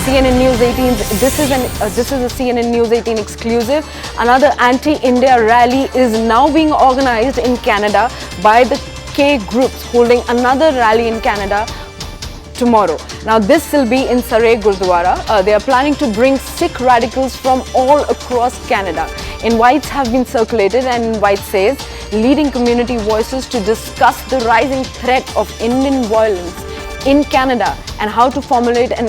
CNN News 18. This is a CNN News 18 exclusive. Another anti-India rally is now being organized in Canada by the K groups, holding another rally in Canada tomorrow. Now this will be in Surrey, Gurudwara. They are planning to bring Sikh radicals from all across Canada. Invites have been circulated, and invite says leading community voices to discuss the rising threat of Indian violence in Canada and how to formulate an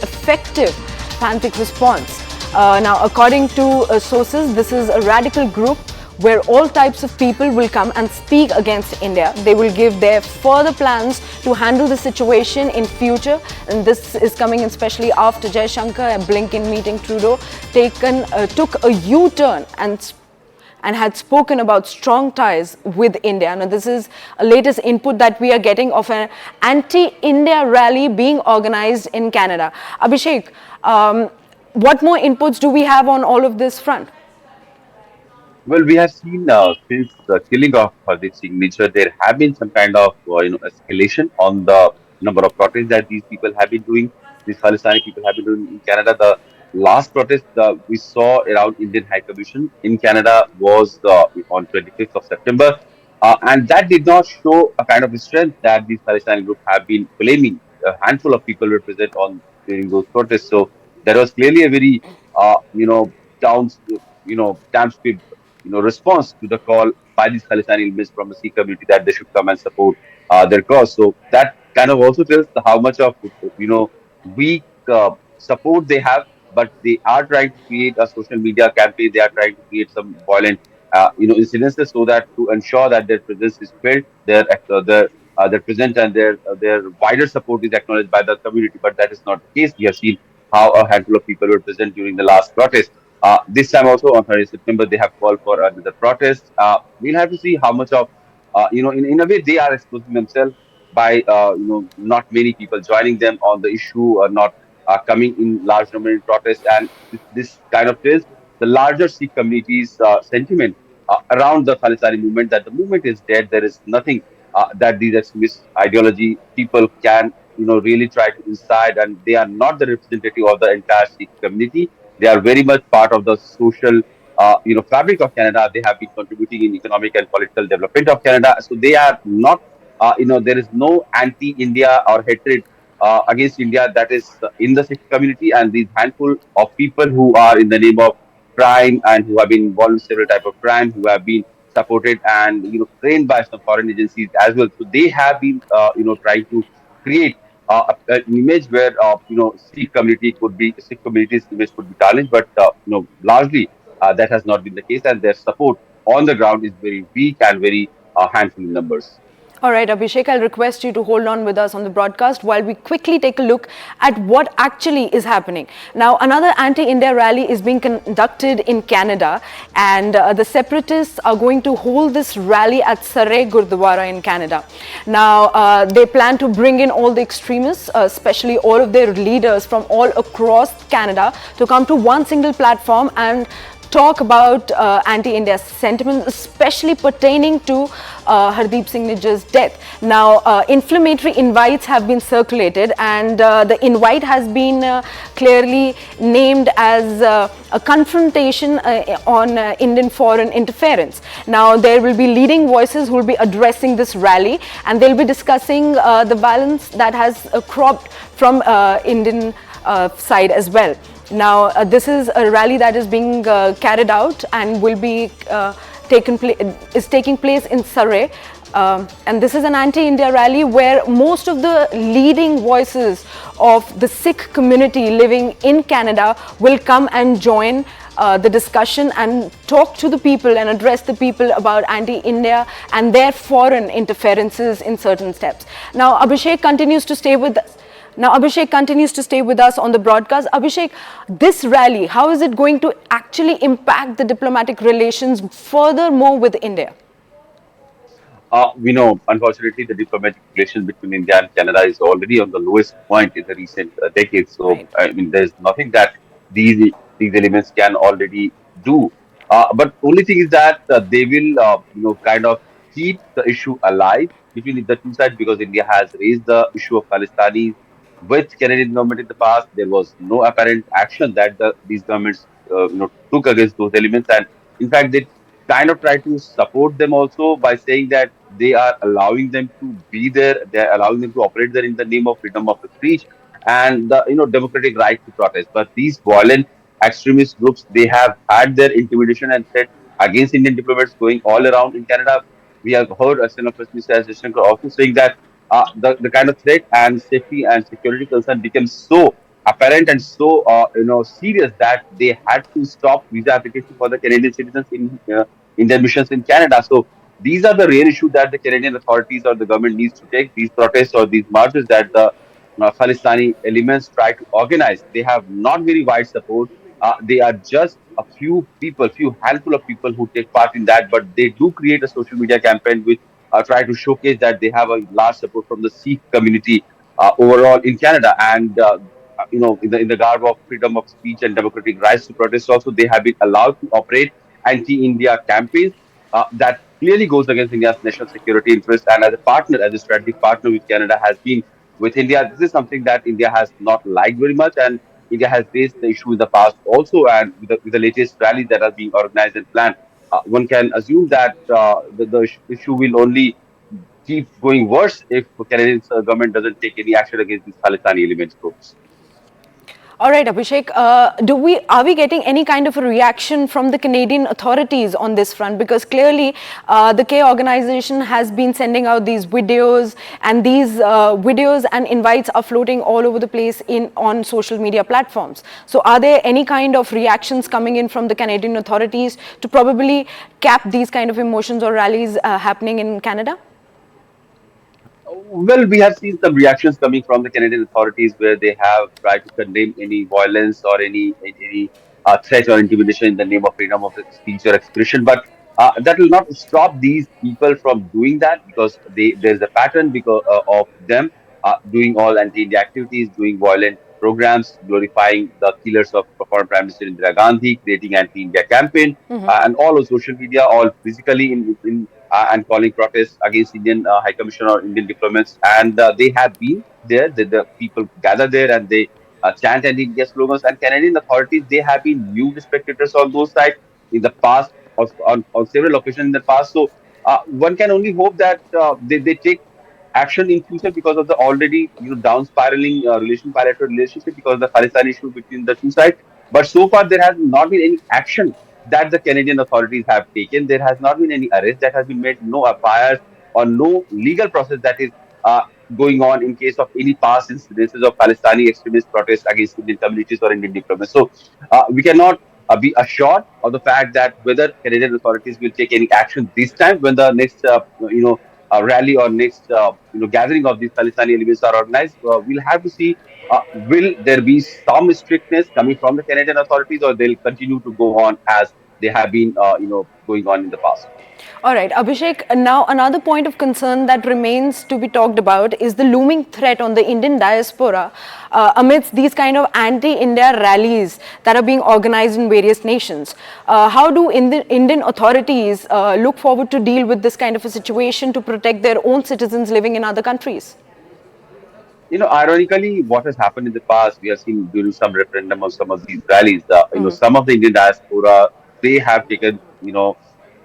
effective pantic response. Now, according to sources, this is a radical group where all types of people will come and speak against India. They will give their further plans to handle the situation in future, and this is coming especially after Jaishankar at Blinken meeting Trudeau took a U-turn and had spoken about strong ties with India. Now, this is a latest input that we are getting of an anti-India rally being organized in Canada. Abhishek, what more inputs do we have on all of this front? Well, we have seen since the killing of Hardeep Singh Nijjar, there have been some kind of escalation on the number of protests that these people have been doing. These Khalistani people have been doing in Canada. The last protest we saw around Indian High Commission in Canada was on 25th of September, and that did not show a kind of strength that these Khalistani group have been claiming. A handful of people were present on during those protests, so there was clearly a very down damn squib response to the call by these Khalistani elements from the Sikh community that they should come and support their cause. So that kind of also tells how much of weak support they have, but they are trying to create a social media campaign. They are trying to create some violent incidences so that to ensure that their presence is felt, their presence and their wider support is acknowledged by the community. But that is not the case. We have seen how a handful of people were present during the last protest. This time also on 30th September, they have called for another protest. We'll have to see how much of, in a way, they are exposing themselves by, not many people joining them on the issue or not coming in large number in protest. And this kind of is the larger Sikh community's sentiment around the Khalistani movement, that the movement is dead. There is nothing that these extremist ideology people can, really try to incite, and they are not the representative of the entire Sikh community. They are very much part of the social, fabric of Canada. They have been contributing in economic and political development of Canada. So they are not, there is no anti-India or hatred against India that is in the Sikh community. And these handful of people who are in the name of crime and who have been involved in several type of crime, who have been supported and trained by some foreign agencies as well. So they have been, trying to create an image where Sikh community's image could be challenged, but largely that has not been the case, and their support on the ground is very weak and very handful in numbers. All right, Abhishek, I'll request you to hold on with us on the broadcast while we quickly take a look at what actually is happening. Now, another anti-India rally is being conducted in Canada, and the separatists are going to hold this rally at Surrey, Gurudwara in Canada. Now, they plan to bring in all the extremists, especially all of their leaders from all across Canada, to come to one single platform and talk about anti-India sentiments, especially pertaining to Hardeep Singh Nijjar's death. Now, inflammatory invites have been circulated, and the invite has been clearly named as a confrontation on Indian foreign interference. Now, there will be leading voices who will be addressing this rally, and they'll be discussing the violence that has cropped from Indian side as well. Now, this is a rally that is being carried out and will be taking place in Surrey. And this is an anti-India rally where most of the leading voices of the Sikh community living in Canada will come and join the discussion and talk to the people and address the people about anti-India and their foreign interferences in certain steps. Now, Abhishek continues to stay with us on the broadcast. Abhishek, this rally, how is it going to actually impact the diplomatic relations furthermore with India? We know, unfortunately, the diplomatic relations between India and Canada is already on the lowest point in the recent decades. So, Right. I mean, there's nothing that these elements can already do. But only thing is that they will, kind of keep the issue alive between the two sides, because India has raised the issue of Palestinians with Canadian government in the past. There was no apparent action that these governments took against those elements, and in fact they kind of try to support them also by saying that they are allowing them to be there, they are allowing them to operate there in the name of freedom of speech and the democratic right to protest. But these violent extremist groups, they have had their intimidation and threat against Indian diplomats going all around in Canada. We have heard Asana First Minister S. Jaishankar also saying that the kind of threat and safety and security concern became so apparent and so serious that they had to stop visa application for the Canadian citizens in their missions in Canada. So these are the real issues that the Canadian authorities or the government needs to take. These protests or these marches that the Khalistani elements try to organize, they have not very wide support. They are just a few people, few handful of people who take part in that, but they do create a social media campaign which try to showcase that they have a large support from the Sikh community overall in Canada. And in the garb of freedom of speech and democratic rights to protest, also they have been allowed to operate anti-India campaigns that clearly goes against India's national security interest. And as a partner, as a strategic partner with Canada has been with India, this is something that India has not liked very much, and India has raised the issue in the past also, and with the latest rallies that are being organized and planned, one can assume that the issue will only keep going worse if Canadian government doesn't take any action against these Khalistani elements groups. All right, Abhishek, are we getting any kind of a reaction from the Canadian authorities on this front? Because clearly, the K organization has been sending out these videos, and these videos and invites are floating all over the place on social media platforms. So, are there any kind of reactions coming in from the Canadian authorities to probably cap these kind of emotions or rallies happening in Canada? Well, we have seen some reactions coming from the Canadian authorities where they have tried to condemn any violence or any threat or intimidation in the name of freedom of speech or expression. But that will not stop these people from doing that, because there's a pattern of them doing all anti-India activities, doing violent programs, glorifying the killers of former Prime Minister Indira Gandhi, creating anti-India campaign, and all on social media, all physically in and calling protests against Indian High Commission or Indian diplomats. And they have been there. The people gather there and they chant anti-India slogans. And Canadian authorities, they have been mute spectators on those sides in the past, on several occasions in the past. So one can only hope that they take action in future because of the already down spiraling bilateral relationship because of the Khalistan issue between the two sides. But so far there has not been any action that the Canadian authorities have taken. There has not been any arrest that has been made, no FIRs or no legal process that is uh, going on in case of any past incidences of Palestinian extremist protests against Indian communities or Indian diplomats. So we cannot be assured of the fact that whether Canadian authorities will take any action this time when the next rally or next gathering of these Palestinian elements are organized. We'll have to see. Will there be some strictness coming from the Canadian authorities, or they'll continue to go on as they have been, going on in the past? All right, Abhishek, now another point of concern that remains to be talked about is the looming threat on the Indian diaspora amidst these kind of anti-India rallies that are being organized in various nations. How do Indian authorities look forward to deal with this kind of a situation to protect their own citizens living in other countries? Ironically, what has happened in the past, we have seen during some referendum or some of these rallies, some of the Indian diaspora, they have taken,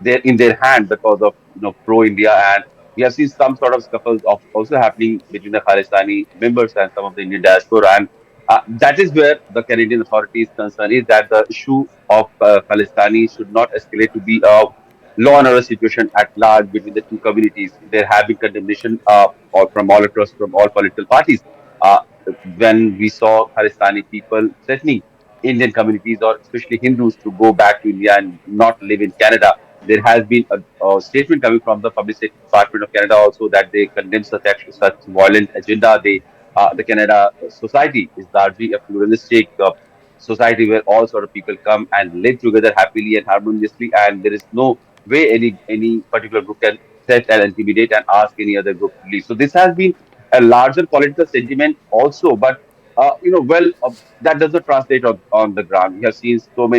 their in their hand because of, pro-India, and we have seen some sort of scuffles of also happening between the Khalistani members and some of the Indian diaspora, and that is where the Canadian authorities' concern is that the issue of Khalistani should not escalate to be a law and order situation at large between the two communities. There have been condemnation from all across, from all political parties. Uh, when we saw Khalistani people threatening Indian communities or especially Hindus to go back to India and not live in Canada, there has been a statement coming from the Public Safety Department of Canada also that they condemn such violent agenda. The Canada society is largely a pluralistic society where all sort of people come and live together happily and harmoniously, and there is no way any particular group can threat and intimidate and ask any other group to leave. So this has been a larger political sentiment also, but that does not translate on the ground. We have seen so many